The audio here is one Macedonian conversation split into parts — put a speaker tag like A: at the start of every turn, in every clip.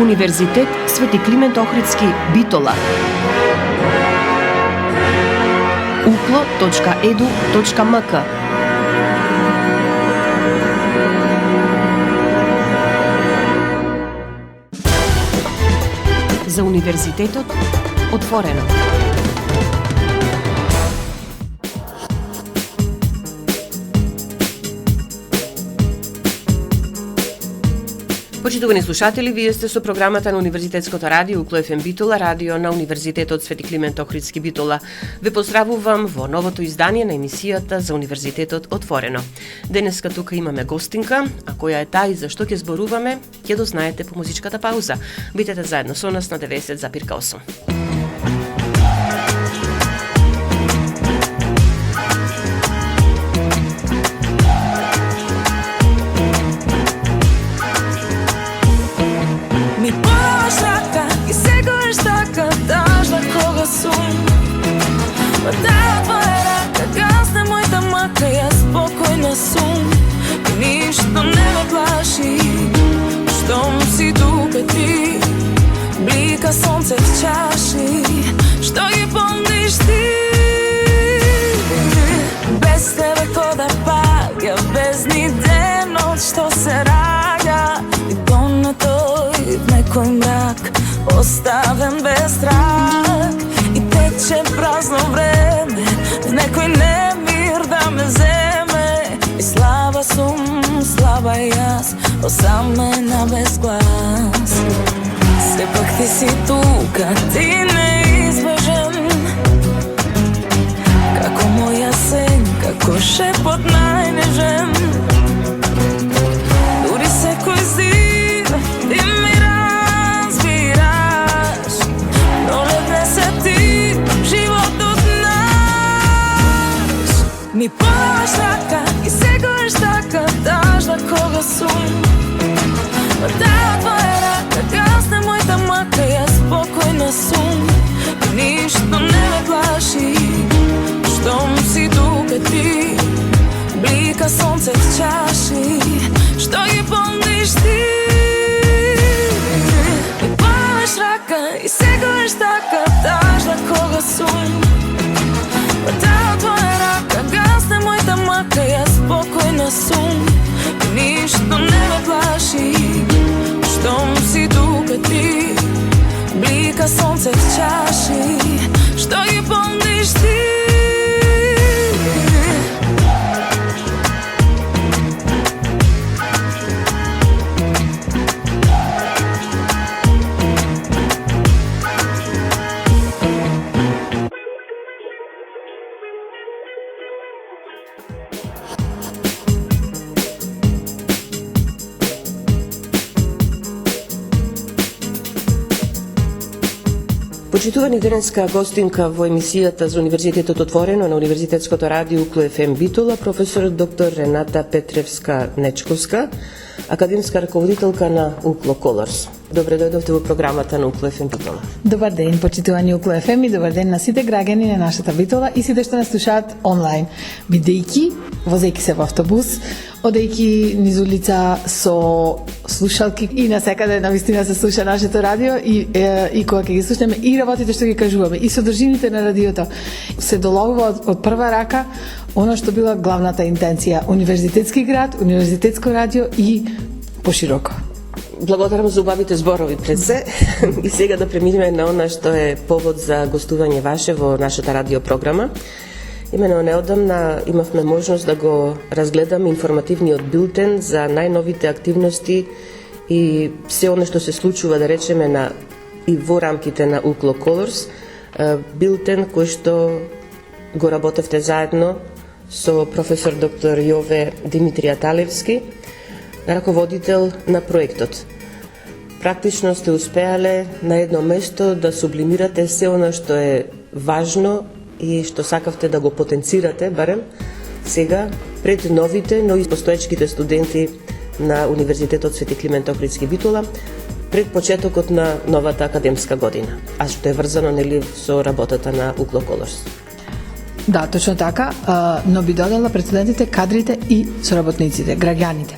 A: Универзитет Свети Климент Охридски, Битола. uklo.edu.mk. За универзитетот отворено. Почитувани слушатели, вие сте со програмата на Универзитетското радио Укло ФМ Битола, радио на Универзитетот Свети Климент Охридски, Битола. Ве поздравувам во новото издание на емисијата за Универзитетот отворено. Денеска тука имаме гостинка, а која е таа и зашто ќе зборуваме, ќе дознаете по музичката пауза. Бидете заедно со нас на 90,8.
B: Таа твоја рака гасне мојта мака, јас спокојна сум и ништо не ме плаши. Штом си тука ти, блика сонце в чаши, што ги помниш ти? Без тебе кода паѓа, без ни ден од што се раѓа, и донатој в некој мрак, оставен без трак. И тече празно време, в некој немир да ме земе. И слаба сум, слаба јас, осамена без глас. Сепак ти си тука, ти неизбежен, како моја сен, како шепот најнежен. Дури секој зид, ти ми разбираш, пролетне се ти, животот наш. Ми подаваш рака и секогаш така тажна кога сум. Таа твоја рака гасне мојта мака, јас спокојна сум и ништо не ме плаши. Штом си тука ти, блика сонце в чаши, што ги помниш ти? Ми подаваш рака и секогаш така тажна кога сум. Таа твоја рака гасне мојта мака, јас спокојна сум и ништо не ме плаши. Штом си тука ти, блика сонце в чаши, што ги помниш ти?
A: Почитувани, денеска гостинка во емисијата за Универзитетот отворено на Универзитетското радио Укло ФМ Битола, професор доктор Рената Петревска-Нечковска, академска раководителка на Укло Колорс. Добре дојдовте во програмата на Укло ФМ Битола.
C: Добар ден, почитувани Укло ФМ, и добар ден на сите граѓани на нашата Битола и сите што нас слушаат онлайн, бидејќи возејќи се во автобус, одејќи низ улица со слушалки и насекаде навистина се слуша нашето радио и кога ќе ги слушнеме и работите што ги кажуваме и содржините на радиото, се доловува од прва рака оно што била главната интенција: универзитетски град, универзитетско радио и пошироко.
A: Благодарам за убавите зборови пред се. И сега да преминеме на она што е повод за гостување ваше во нашата радиопрограма. Имено неодамна имавме можност да го разгледаме информативниот билтен за најновите активности и се оно што се случува, да речеме, и во рамките на Укло Колорс. Билтен кој што го работевте заедно со професор доктор Јове Димитрија Талевски, раководител на проектот. Практично сте успеале на едно место да сублимирате се оно што е важно и што сакавте да го потенцирате, барем сега, пред новите, но и постоечките студенти на Универзитетот Свети Климент Охридски, Битола, пред почетокот на новата академска година, а што е врзано, нели, со работата на Укло Колорс.
C: Да, точно така, но би додала пред студентите, кадрите и соработниците, граѓаните.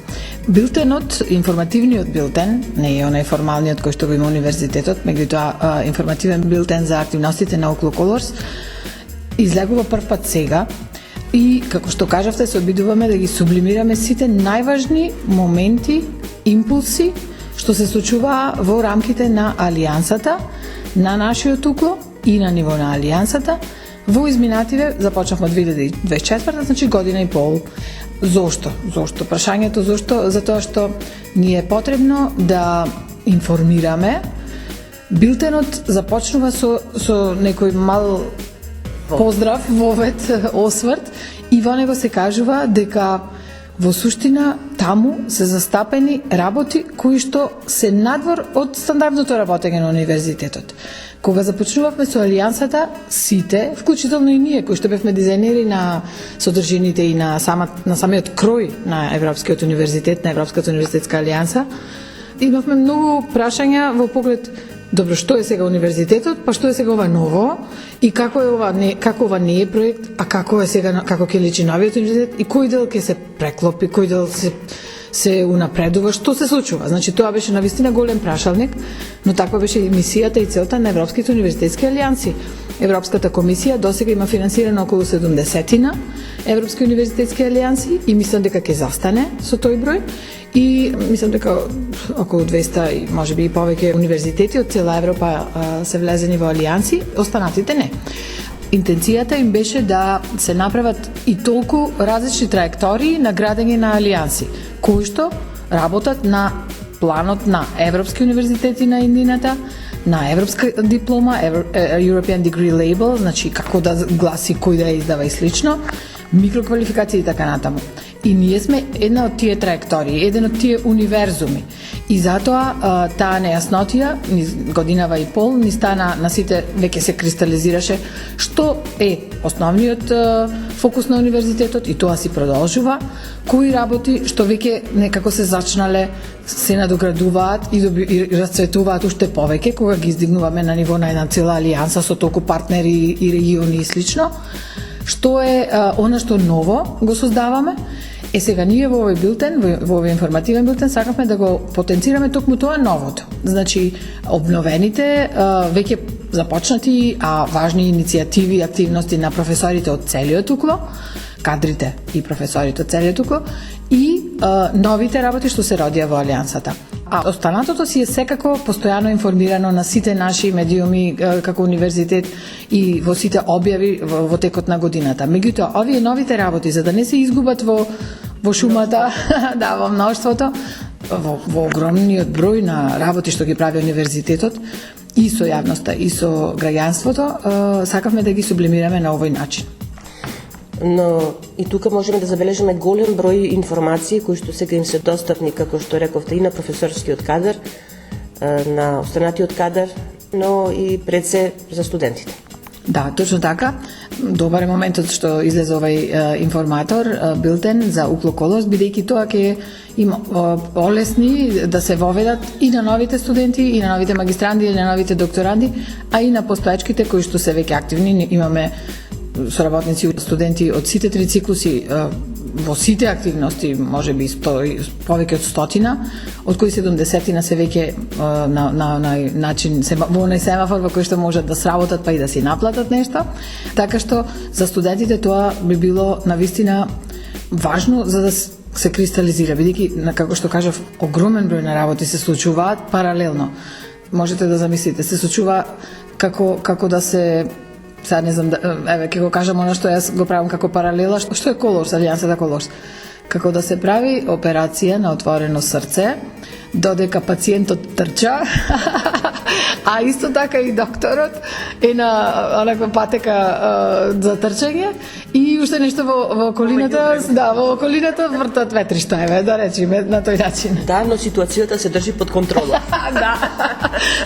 C: Билтенот, информативниот билтен, не е онај формалниот кој што го има универзитетот, меѓутоа информативен билтен за активностите на Околу Колорс, излегува прв пат сега и, како што кажавте, се обидуваме да ги сублимираме сите најважни моменти, импулси, што се случува во рамките на Алијансата, на нашиот укло и на ниво на Алијансата. Во изминативе започнавме од 2024, значи година и пол. Зошто? Прашањето зошто? Затоа што ни е потребно да информираме. Билтенот започнува со некој мал поздрав, вовет, осврт, и во него се кажува дека во суштина таму се застапени работи кои што се надвор од стандардното работење на универзитетот. Кога започнувавме со Алијансата, сите, вклучително и ние кои што бевме дизајнери на содржините и на самиот крој на Европскиот универзитет, на Европската универзитетска алијанса, имавме многу прашања во поглед: добро, што е сега универзитетот, па што е сега ова ново, и како ова не е проект, а како е сега, како ќе личи новиот универзитет, и кој дел ќе се преклопи, кој дел се унапредува, што се случува. Значи, тоа беше навистина голем прашалник, но таква беше и мисијата и целта на Европските универзитетски алијанси. Европската комисија досега има финансирано околу 70 Европски универзитетски алијанси и мислам дека ќе застане со тој број. И мислам дека околу 200 и можеби и повеќе универзитети од цела Европа се влезени во алијанси, останатите не. Интенцијата им беше да се направат и толку различни траектории на градење на алијанси, кои што работат на планот на европски универзитети на иднината, на европска диплома, European Degree Label, значи како да гласи, кој да ја издава и слично, микроквалификации и така натаму. И ние сме една од тие траектории, еден од тие универзуми. И затоа таа нејаснотија, годинава и пол, ни стана на сите, веќе се кристализираше што е основниот фокус на универзитетот, и тоа си продолжува, кои работи што веќе некако се зачнале, се надоградуваат и расцветуваат уште повеќе кога ги издигнуваме на ниво на една цела алијанса со толку партнери и региони и слично. Што е она што ново го создаваме. Сега ние во овој билтен, во овој информативен билтен, сакавме да го потенцираме токму тоа новото. Значи, обновените, веќе започнати, а важни иницијативи и активности на професорите од целиот укло, кадрите и професорите од целиот укло, и новите работи што се родија во Алијансата. А останатото си е секако постојано информирано на сите наши медиуми како универзитет и во сите објави во текот на годината. Меѓутоа, овие новите работи, за да не се изгубат во шумата, да, во мноштвото, во огромниот број на работи што ги прави универзитетот, и со јавноста, и со граѓанството, сакавме да ги сублимираме на овој начин.
A: Но и тука можеме да забележиме голем број информации кои што сега им се достапни, како што рековте, и на професорскиот кадар, на останатиот кадар, но и пред се за студентите.
C: Да, точно така. Добар е моментот што излезе овај информатор, билтен за Околу Колорс, бидејќи тоа ќе има олесни да се воведат и на новите студенти, и на новите магистранти, и на новите докторанди, а и на постоечките кои што се веќе активни. Имаме соработници и студенти од сите три циклуси во сите активности, може би повеќе од 100, од кои 70 се веќе на начин во оној семафор во кој што можат да сработат па и да си наплатат нешто. Така што за студентите тоа би било навистина важно за да се кристализира, бидејќи, како што кажав, огромен број на работи се случуваат паралелно. Можете да замислите, се случува како да се, сега не знам, еве ќе го кажам оно што јас го правам како паралела, што е Колорс, Алијансата Колорс. Како да се прави операција на отворено срце, додека пациентот трча, а исто така и докторот е на онаква патека за трчање, и уште нешто во околината, да, во околината вртат ветришта, еве, да речеме на тој начин.
A: Да, но ситуацијата се држи под контрола.
C: Да,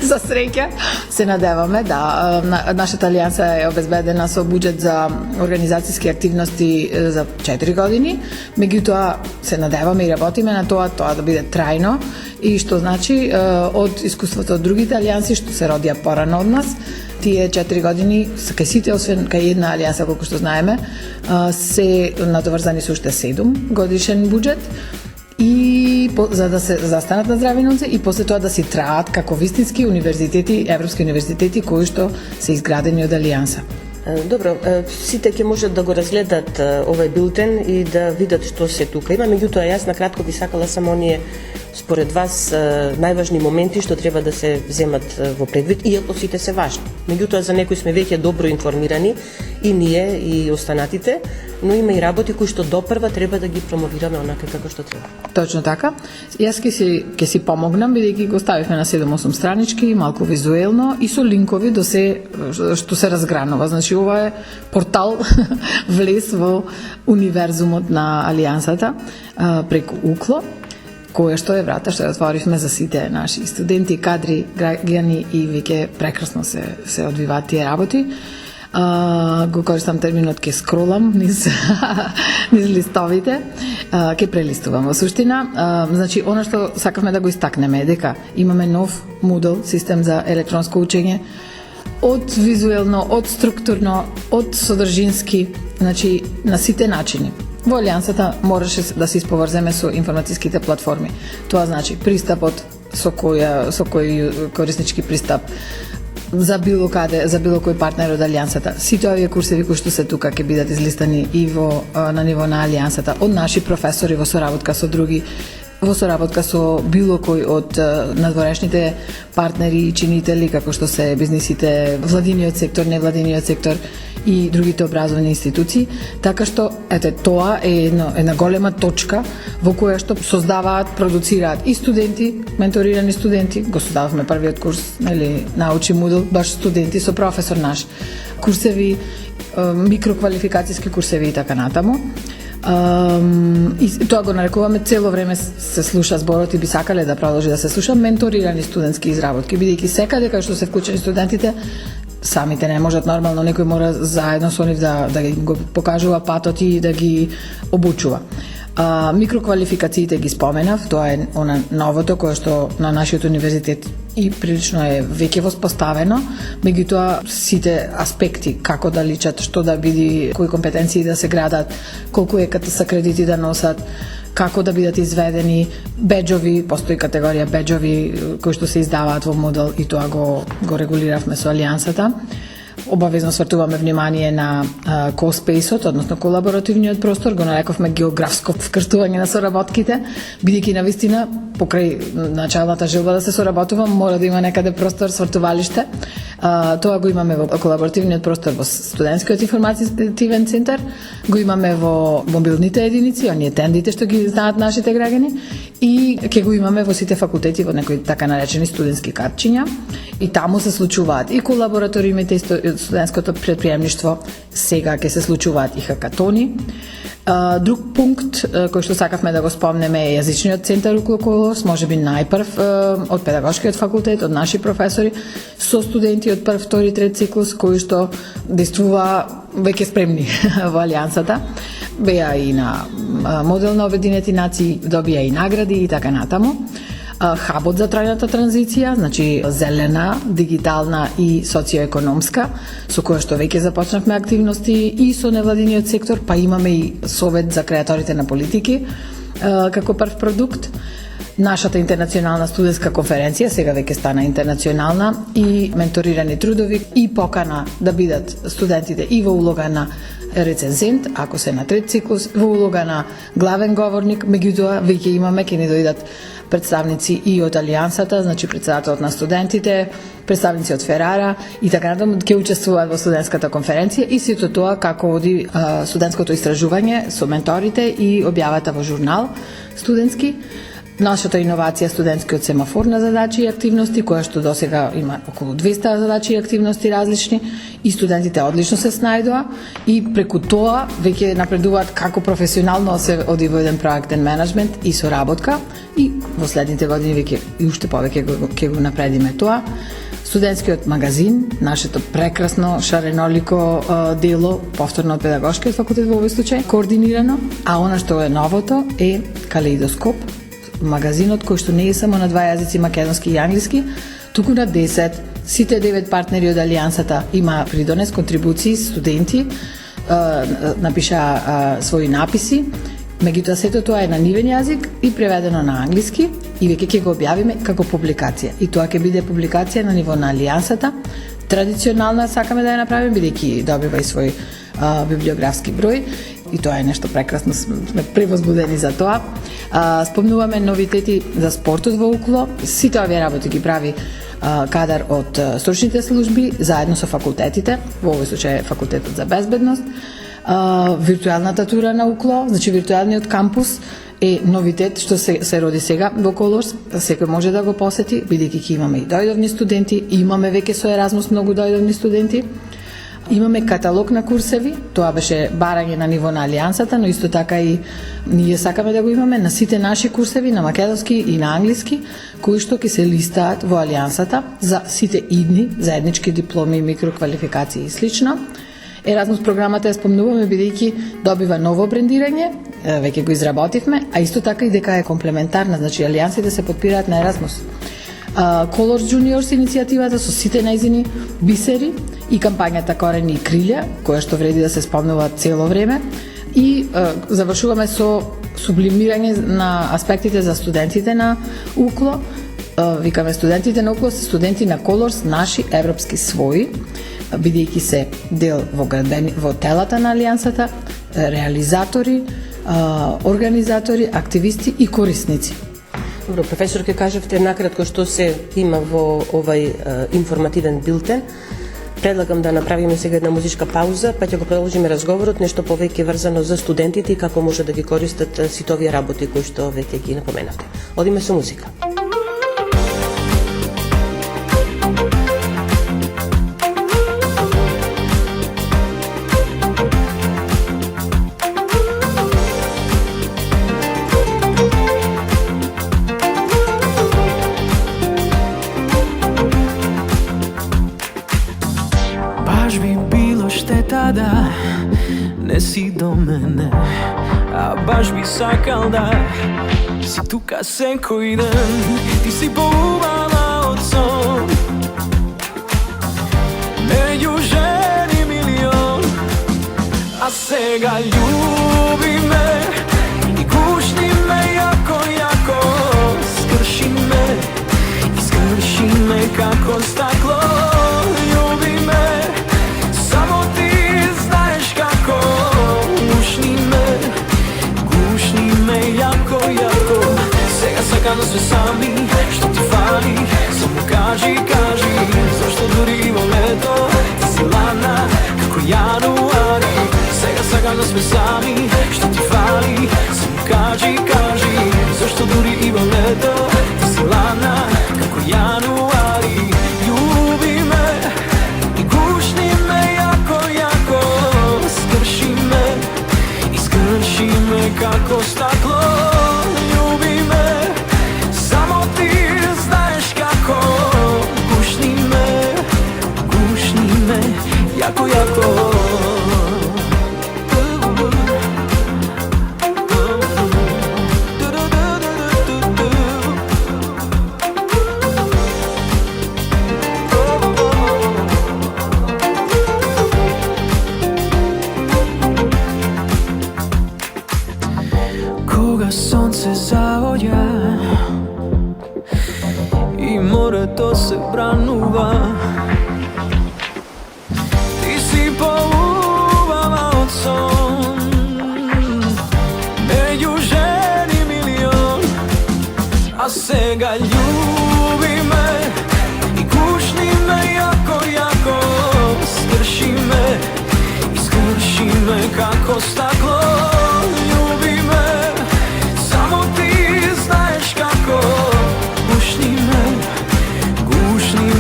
C: за среќа се надеваме, да, нашата алијанса е обезбедена со буџет за организацијски активности за 4 години, меѓутоа се надеваме и работиме на тоа да биде трајно, и што значи од искуството од другите алијанси што се родија порано од нас, тие 4 години кај сите, освен кај една алијанса колку што знаеме, се надоврзани со уште 7 годишен буџет, и за да се застанат на здрави нозе и после тоа да си траат како вистински универзитети, европски универзитети кои што се изградени од Алијанса.
A: Добро, сите ќе можат да го разгледат овој билтен и да видат што се тука има. Меѓутоа, јас на кратко би сакала само оние според вас најважни моменти што треба да се земат во предвид, иако сите се важни. Меѓутоа, за некои сме веќе добро информирани, и ние, и останатите, но има и работи кои што допрва треба да ги промовираме онака како што треба.
C: Точно така. Јас ќе си помогнам, бидејќи го ставивме на 7-8 странички, малку визуелно и со линкови до се што се разгранува. Значи, ова е портал влез во универзумот на Алијансата преку Укло, кое што е врата што ја отворивме за сите наши студенти, кадри, граѓани и веќе прекрасно се одвиваат тие работи. Го користам терминот ке скролам низ листовите, ке прелистувам во суштина. Значи, она што сакавме да го истакнеме е дека имаме нов Moodle систем за електронско учење, од визуелно, од структурно, од содржински, значи на сите начини. Во Алијансата мораше да се исповрземе со информатиските платформи. Тоа значи пристапот со кој кориснички пристап за било каде, за било кој партнер од Алијансата. Сите овие курсеви кои што се тука ќе бидат излистани и на ниво на Алијансата од наши професори во соработка со други, во соработка со било кој од надворешните партнери и чинители, како што се бизнисите, владиниот сектор, невладиниот сектор и другите образовни институции, така што тоа е една голема точка во која што создаваат, продуцираат и студенти, менторирани студенти. Го создававме првиот курс, научи Moodle, баш студенти со професор наш. Курсеви, микроквалификацијски курсеви и така натаму. И тоа го нарекуваме, цело време се слуша зборот и би сакале да продолжи да се слуша, менторирани студентски изработки, бидејќи секаде кај што се вклучени студентите, самите не можат нормално, некој мора заедно со нив да го покажува патот и да ги обучува. Микроквалификациите ги споменав, тоа е она новото кое што на нашиот универзитет и прилично е веќе воспоставено, меѓутоа сите аспекти, како да личат, што да биде, кои компетенции да се градат, колку ЕКТС кредити да носат, како да бидат изведени беџови, постои категорија беџови кои што се издаваат во Moodle и тоа го регулиравме со Алијансата. Обавезно свртуваме внимание на CoSpace-от, односно колаборативниот простор, го нарековме географско вкрстување на соработките, бидејќи навистина покрај началната желба да се соработува, мора да има некаде простор, свртувалиште. Тоа го имаме во колаборативниот простор во студентскиот информативен центар, го имаме во мобилните единици, оние тендите што ги знаат нашите граѓани, и ќе го имаме во сите факултети во некои така наречени студентски картчиња, и таму се случуваат и колабораториумите и студентското предприемништво, сега ќе се случуваат и хакатони. Друг пункт кој што сакавме да го спомнеме е јазичниот центар Уклоколос, можеби најпрв од педагошкиот факултет, од наши професори, со студенти од прв, втори, трет циклус, кои што действува веќе спремни во Алијансата. Беа и на модел на Обединети нации, добија и награди и така натаму. Хабот за трајната транзиција, значи зелена, дигитална и социоекономска, со која што веќе започнавме активности и со невладиниот сектор, па имаме и совет за креаторите на политики како прв продукт. Нашата интернационална студентска конференција, сега веќе стана интернационална, и менторирани трудови и покана да бидат студентите и во улога на рецензент, ако се на трет циклус, во улога на главен говорник, меѓутоа веќе имаме, ќе ни дојдат представници и од Алијансата, значи председателот на студентите, представници од Ферара и така натаму, ќе учествуваат во студентската конференција и сето тоа како оди студентското истражување со менторите и објавата во журнал студентски. Нашата иновација студентскиот семафор на задачи и активности, која што досега има околу 200 задачи и активности различни, и студентите одлично се снајдоа и преку тоа веќе напредуваат како професионално се оди во еден проектен менеджмент и соработка, и во следните години веќе и уште повеќе ќе го напредиме тоа. Студентскиот магазин, нашето прекрасно шаренолико дело, повторно од педагошкиот факултет во овој случај, координирано, а она што е новото е Калеидоскоп, магазинот кој што не е само на два јазици, македонски и англиски, туку на 10. Сите 9 партнери од Алијансата има придонес, контрибуции, студенти напиша своји написи Меѓутоа сето тоа е на нивен јазик и преведено на англиски и веќе ќе го објавиме како публикација. И тоа ќе биде публикација на ниво на Алијансата. Традиционална сакаме да ја направиме, бидејќи добива и свој библиографски број и тоа е нешто прекрасно, сме превозбудени за тоа. Спомнуваме новитети за спортот во УКЛО, сите овие работи ги прави кадар од стручните служби заедно со факултетите, во овој случај факултетот за безбедност. Виртуелната тура на УКЛО, значи виртуелниот кампус е новитет што се роди сега во Колорс, секој може да го посети, бидејќи ќе имаме и дојдовни студенти, имаме веќе со Еразмус многу дојдовни студенти. Имаме каталог на курсеви, тоа беше барање на ниво на Алијансата, но исто така и ние сакаме да го имаме на сите наши курсеви, на македонски и на англиски, кои што ќе се листаат во Алијансата за сите идни, заеднички дипломи, микроквалификации и слично. Еразмус програмата ја спомнуваме бидејќи добива ново брендирање, веќе го изработивме, а исто така и дека е комплементарна, значи алијансите се подпираат на Еразмус. Colors Juniors иницијативата со сите нејзини бисери и кампањата Корени и крилја, која што вреди да се спомнува цело време, и завршуваме со сублимирање на аспектите за студентите на УКЛО. Викаме студентите на УКЛО се студенти на Colors, наши европски своји, бидејќи се дел во телата на Алијансата, реализатори, организатори, активисти и корисници.
A: Добро, професор, ке кажавте накратко што се има во овај информативен билтен. Предлагам да направиме сега една музичка пауза, па ќе го продолжиме разговорот, нешто повеќе врзано за студентите и како може да ги користат сите овие работи кои што веќе ги напоменавте. Одиме со музика.
D: Да не си до мене, а баш би сакал да си тука секој ден. Ти си поубава од сон меѓу жени милион, а сега љуби ме и гушни ме јако, јако. Скрши ме како стакло. Љуби ме, само ти знаеш како. Гушни ме јако, јако. Сега сакам да сме сами, што ти фали? Само кажи, зашто дури во лето ти си ладна како јануари. Сега сакам да сме сами, што ти фали? Само кажи, зашто дури и во лето ти си ладна како јануари. Љуби ме и гушни ме јако, јако. Скрши ме како стакло. Љуби ме, само ти знаеш како. Гушни ме јако, јако. Сонце заоѓа и морето се бранува. Ти си поубава од сон меѓу жени милион, а сега љуби ме и гушни ме јако, јако. Скрши ме како стакло. Љуби ме, само ти знаеш како. Гушни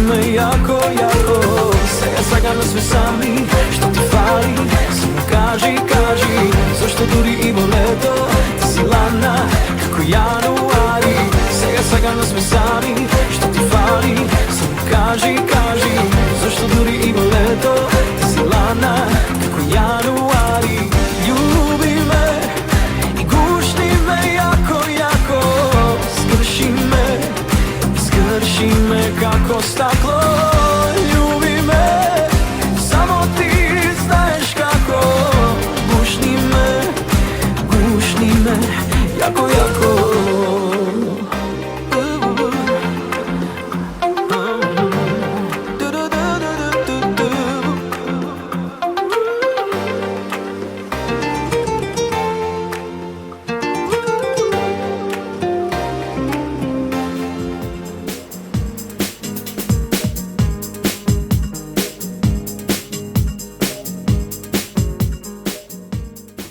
D: ме јако, јако. Сега сакам да сме сами, што ти фали? Само кажи, зашто дури и во лето ти си ладна како јануари. Сега сакам да сме сами, што ти фали? Само кажи, зашто дури и во лето ти си ладна како јануари. Љуби ме и гушни ме јако, јако. Скрши ме како стакло. Љуби ме, само ти знаеш како. Гушни ме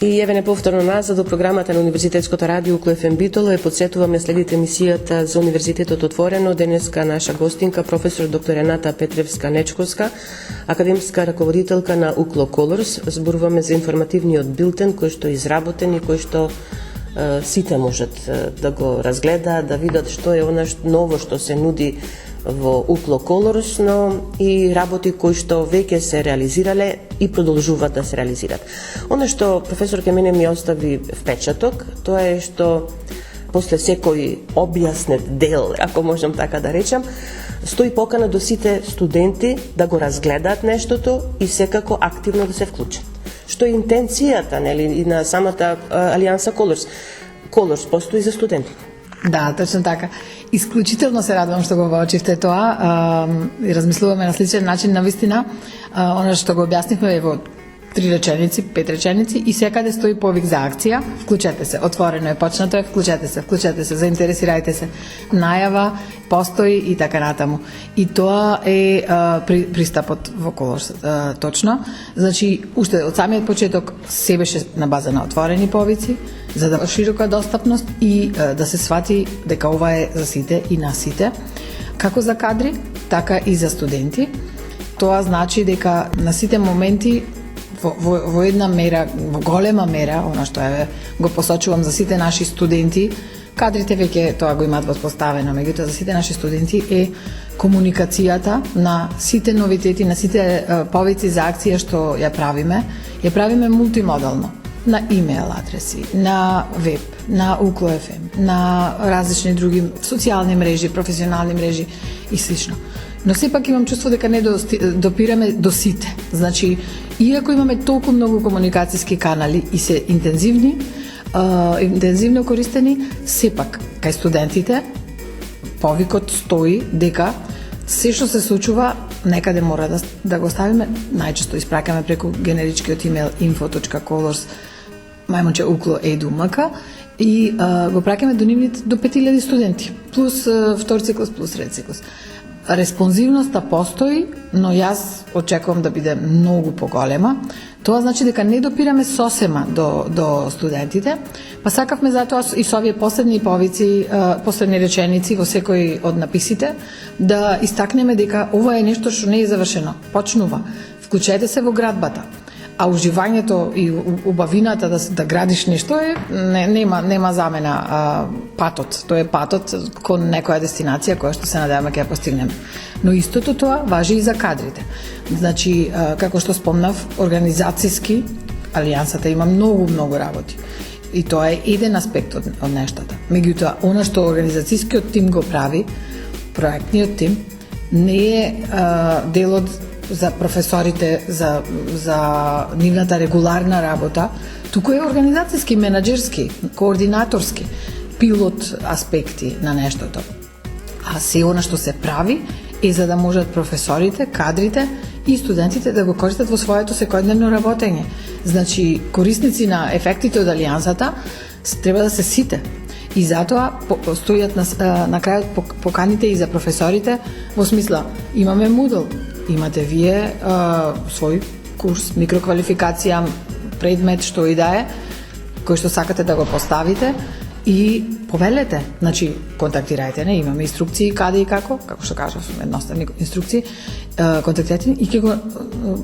A: И еве неповторно назад до програмата на Универзитетското радио Укло ФМ Битола е подсетуваме следите емисијата за Универзитетот отворено. Денеска наша гостинка професор доктор Рената Петревска-Нечковска, академска раководителка на Укло Колорс. Зборуваме за информативниот билтен кој што е изработен и кој што сите можат да го разгледаат, да видат што е она ново што се нуди во Укло Колорс, но и работи кои што веќе се реализирале и продолжуваат да се реализират. Оно што професорке мене ми остави впечаток, тоа е што после секој објаснет дел, ако можам така да речам, стои покана до сите студенти да го разгледаат нештото и секако активно да се вклучат. Што е интенцијата, нели, и на самата Алијанса Колорс. Колорс постои за студентите.
C: Да, точно така. Исклучително се радувам што го воочивте тоа и размислуваме на сличен начин, навистина. Оно што го објаснивме е во 3 реченици, 5 реченици и секаде стои повик за акција. Вклучете се, отворено е, почнато е, вклучете се, заинтересирајте се. Најава постои и така натаму. И тоа е пристапот во Колорс, точно. Значи, уште од самиот почеток се беше на база на отворени повици, за да широка достапност и да се свати дека ова е за сите и на сите, како за кадри, така и за студенти. Тоа значи дека на сите моменти во една мера, во голема мера, она што го посочувам за сите наши студенти, кадрите веќе тоа го имаат воспоставено, меѓутоа за сите наши студенти е комуникацијата на сите новитети, на сите повици за акција што ја правиме мултимодално. На имейл адреси, на веб, на Укло FM, на различни други социјални мрежи, професионални мрежи и слично. Но сепак имам чувство дека не допираме до сите. Значи, иако имаме толку многу комуникацијски канали и се интензивно користени, сепак кај студентите повикот стои дека се што се случува некаде мора да го ставиме. Најчесто испраќаме преку генеричкиот имейл info.colors@uklo.edu.mk и го праќаме до нивните до 5000 студенти, плюс втор циклус, плюс ред циклус. Респонзивноста постои, но јас очекувам да биде многу поголема. Тоа значи дека не допираме сосема до студентите, па сакавме затоа и со овие последни повици, последни реченици во секој од написите, да истакнеме дека ова е нешто што не е завршено. Почнува. Вклучете се во градбата. А уживањето и убавината да градиш нешто нема замена патот. Тоа е патот кон некоја дестинација која што се надеваме ќе ја постигнеме. Но истото тоа важи и за кадрите. Значи, како што спомнав, организацијски Алијансата има многу работи. И тоа е еден аспект од нештата. Меѓутоа, она што организацијскиот тим го прави, проектниот тим, не е делот за професорите, за нивната регуларна работа, туку е организацијски, менаџерски, координаторски, пилот аспекти на нештото. А се она што се прави е за да можат професорите, кадрите и студентите да го користат во своето секојдневно работење. Значи, корисници на ефектите од Алијансата треба да се сите. И затоа стојат на крајот поканите и за професорите во смисла, имаме Moodle, имате вие свој курс, микроквалификација, предмет, што и да е, кој што сакате да го поставите и повелете. Значи, контактирајте не, имаме инструкции каде и како што кажав, едноставни инструкции, контактирајте и ќе го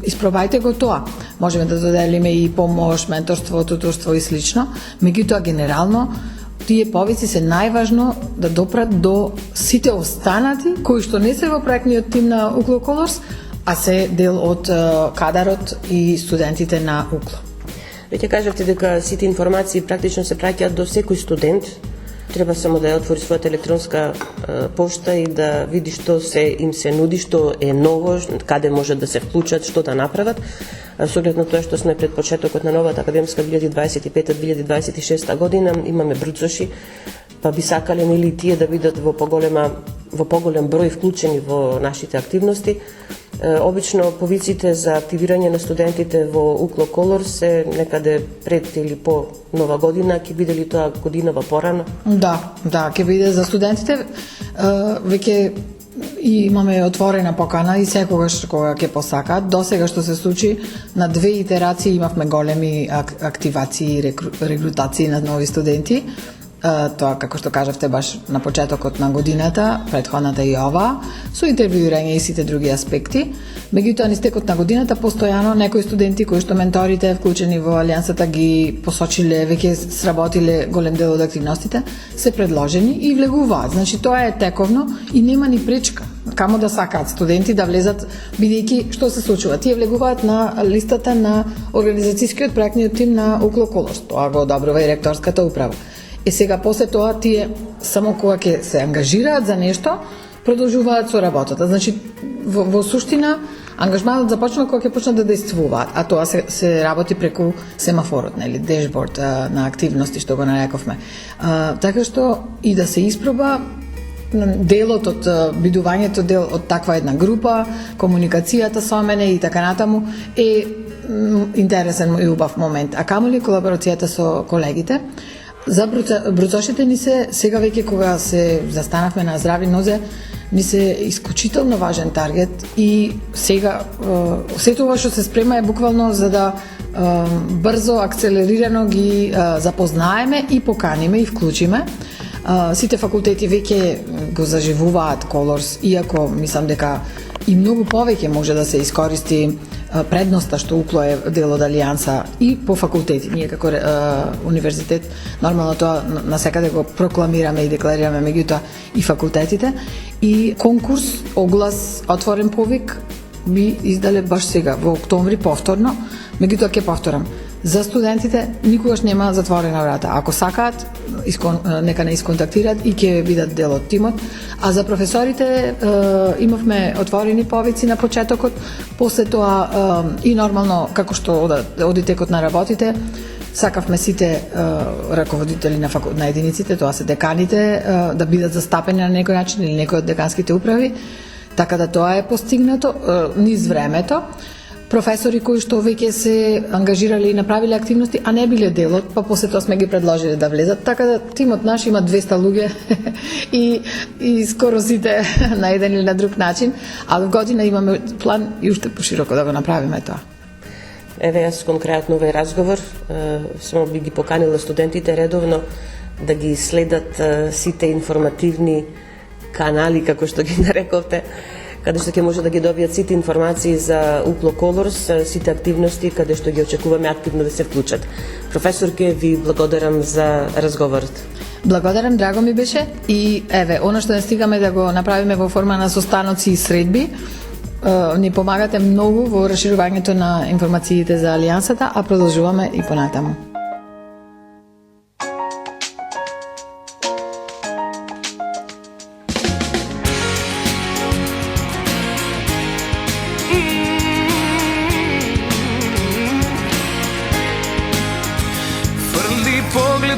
C: испробајте го тоа. Можеме да доделиме и помош, менторство, туторство и слично, меѓутоа генерално тие повици се најважно да допрат до сите останати кои што не се во проектниот тим на Укло Колорс, а се дел од кадарот и студентите на Укло.
A: Веќе кажавте дека сите информации практично се праќаат до секој студент. Треба само да ја отвори својата електронска пошта и да види што им се нуди, што е ново, каде можат да се вклучат, што да направат. Со оглед на тоа што сме пред почетокот на новата академска 2025-2026 година, имаме брцоши, па би сакале нели тие да бидат во поголем број вклучени во нашите активности. Обично повиците за активирање на студентите во Укло Колорс се некаде пред или по нова година, ќе биде ли тоа годинава порано?
C: Да, ќе биде за студентите. Веќе и имаме отворена покана и секогаш кога ќе посакаат. До сега што се случи, на 2 итерации имавме големи активации и регрутации на нови студенти. Тоа, како што кажавте, баш на почетокот на годината, претходната и ова, со интервјуирање и сите други аспекти. Меѓутоа, на истекот на годината, постојано некои студенти кои што менторите вклучени во Алијансата ги посочиле, веќе сработиле голем дел од активностите, се предложени и влегуваат. Значи, тоа е тековно и нема ни пречка. Камо да сакаат студенти да влезат, бидејќи што се случува? Тие влегуваат на листата на организацијскиот проектниот тим на Укло Колорс. Тоа го одобрува и ректорската управа. Сега после тоа тие само кога ќе се ангажираат за нешто, продолжуваат со работата. Значи во суштина ангажманот започнува кога ќе почнат да действуваат, а тоа се работи преку семафорот, нели, дешборд на активности што го нарековме. Така што и да се испроба делот од бидувањето дел од таква една група, комуникацијата со мене и така натаму е интересен и убав момент. А камоли колаборацијата со колегите. За бруцошите ни се, сега веќе кога се застанавме на здрави нозе, ни се исклучително важен таргет и сега сето ова што се спрема е буквално за да брзо, акцелерирано ги запознаеме и поканиме и вклучиме. Сите факултети веќе го заживуваат Колорс, иако мислам дека и многу повеќе може да се искористи предноста што Укло е дел од Алијанса и по факултети. Ние како универзитет нормално тоа насекаде го прокламираме и декларираме, меѓутоа и факултетите. И конкурс, оглас, отворен повик би издале баш сега во октомври повторно, меѓутоа ќе повторам. За студентите никогаш нема затворена врата. Ако сакаат, нека не исконтактираат и ќе бидат дел од тимот. А за професорите имавме отворени повици на почетокот, после тоа и нормално, како што оди текот на работите, сакавме сите раководители на единиците, тоа се деканите, да бидат застапени на некој начин или некој од деканските управи, така да тоа е постигнато низ времето. Професори кои што веќе се ангажирале и направиле активности, а не биле делот, па после тоа сме ги предложиле да влезат, така да тимот наш има 200 луѓе и скоро сите на еден или на друг начин, а до година имаме план и уште пошироко да го направиме тоа.
A: Еве, јас конкретно овој разговор само би ги поканила студентите редовно да ги следат сите информативни канали, како што ги нарековте, каде што ќе може да ги добијат сите информации за Укло Колорс, сите активности каде што ги очекуваме активно да се вклучат. Професорке, ви благодарам за разговорот.
C: Благодарам, драго ми беше и еве, она што не стигаме да го направиме во форма на состаноци и средби, ни помагате многу во расширувањето на информациите за Алијансата, а продолжуваме и понатаму.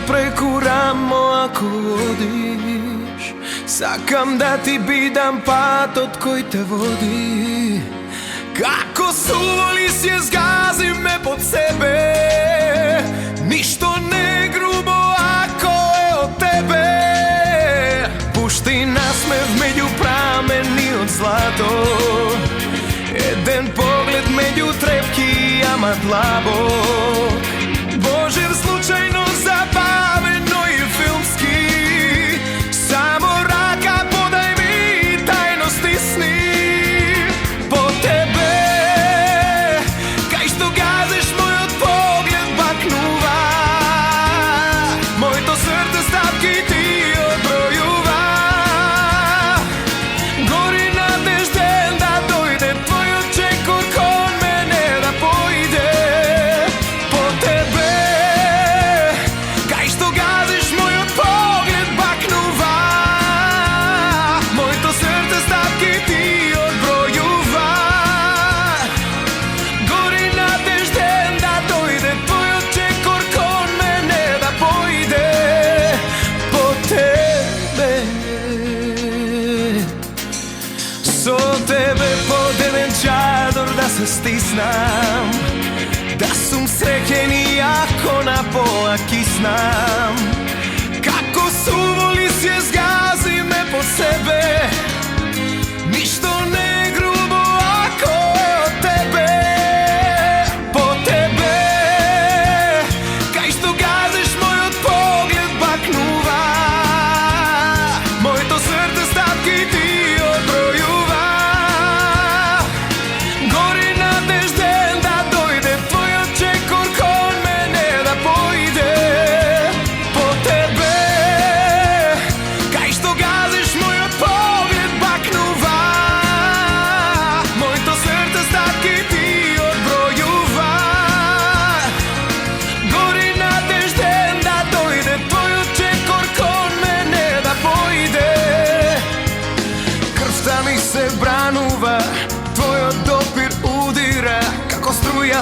D: Преку рамо ако одиш, сакам да ти бидам патот кој те води. Како суволи си згази ме под себе, ништо не грубо ако е од тебе. Пушти насмев меѓу прамени од злато, еден поглед меѓу трепки, ама длабок. Божев случајно забавено и филмски, само рака подај ми тајно стисни. По тебе, кај што газеш мојот поглед бакнува, моето срце стапки ти одбројува. Гори надежден да дојде твојот чекор кон мене да појде. По тебе, да се стиснам, да сум среќен и ако на поа киснам. Како суволи се згази ме под себе,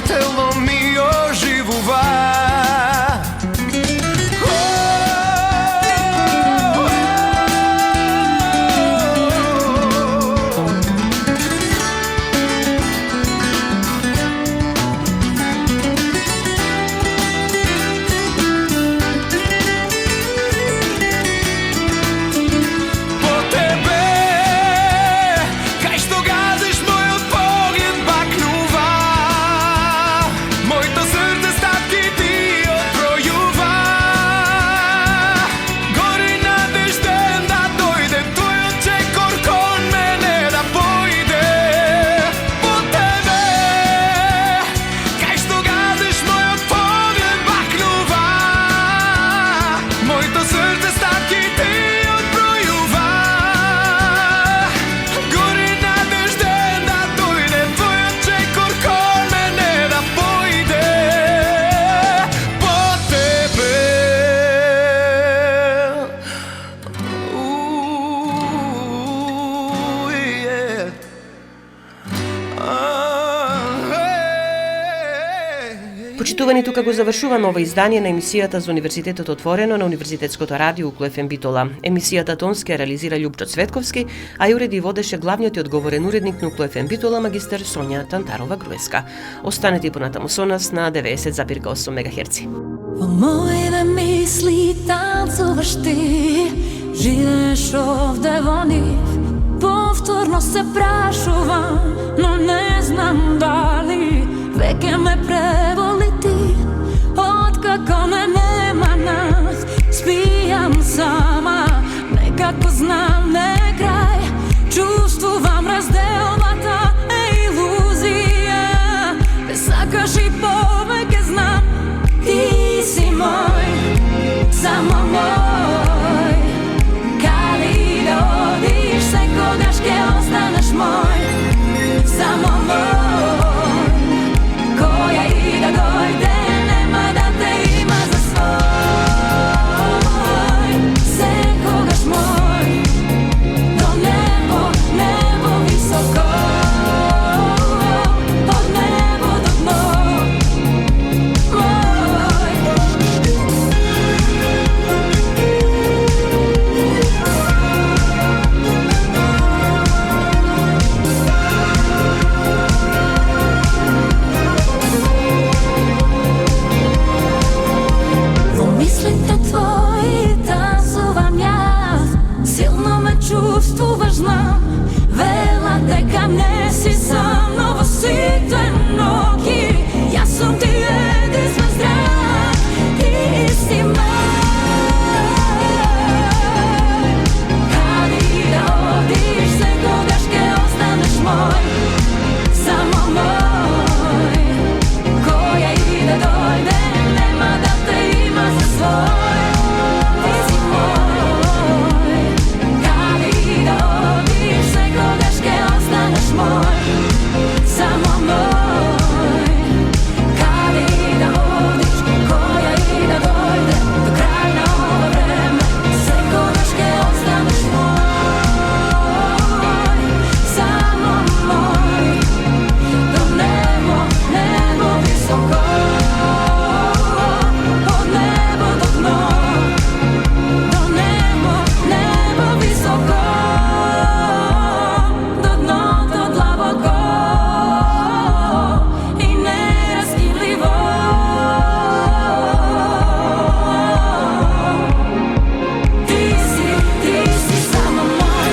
D: тело ми оживува.
A: Почитувани, тука го завршуваме ова издание на емисијата за Универзитетот Отворено на Универзитетското радио Укло ФМ Битола. Емисијата тонски ја реализира Љупчо Цветковски, а ја уреди и водеше главниот и одговорен уредник на Укло ФМ Битола магистер Сонја Тантарова-Груевска. Останете и понатаму со нас на 90,8 МГц.
B: Во моите мисли танцуваш ти, живееш овде во нив. Повторно се прашувам, но не знам дали веќе ме преволи ти. Откако не нема нас, спијам сама, некако знам не крај. Чувствувам разделбата е илузија, те сакаш и повеќе знам. Ти си мој, само мој. Каде да одиш, секогаш ке останеш мој, само мој. Која и да дојде, нема да те има за свој. Секогаш мој, до небо, небо високо, од небо до дно, мој. Во мислите твои танцувам јас, силно ме чувствуваш, знам. Вела дека не си сам, но во сите ноќи јас сум ти единствен здрав. Ти си мој. Каде и да одиш, секогаш ке останеш мој, само мој. Која и да дојде, нема да те има за свој. Ти си мој. Каде и да одиш, секогаш ке останеш мој, само мој. Каде и да одиш, која и да дојде, до крај на ова време, секогаш ке останеш мој, само мој. До небо, небо високо, од небо до дно, до небо, небо високо, до дното длабоко и нераскидливо. Ти си само мој.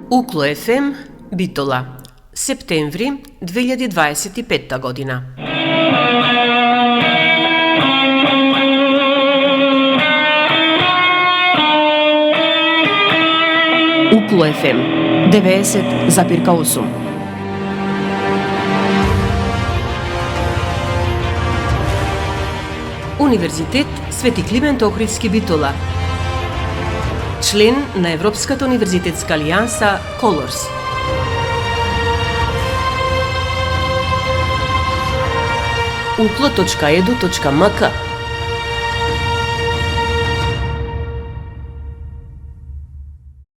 A: Укло ФМ Битола, септември 2025 година. Укло ФМ 90,8.
E: Универзитет Свети Климент Охридски Битола. Член на Европската универзитетска алијанса Колорс. uplo.edu.mk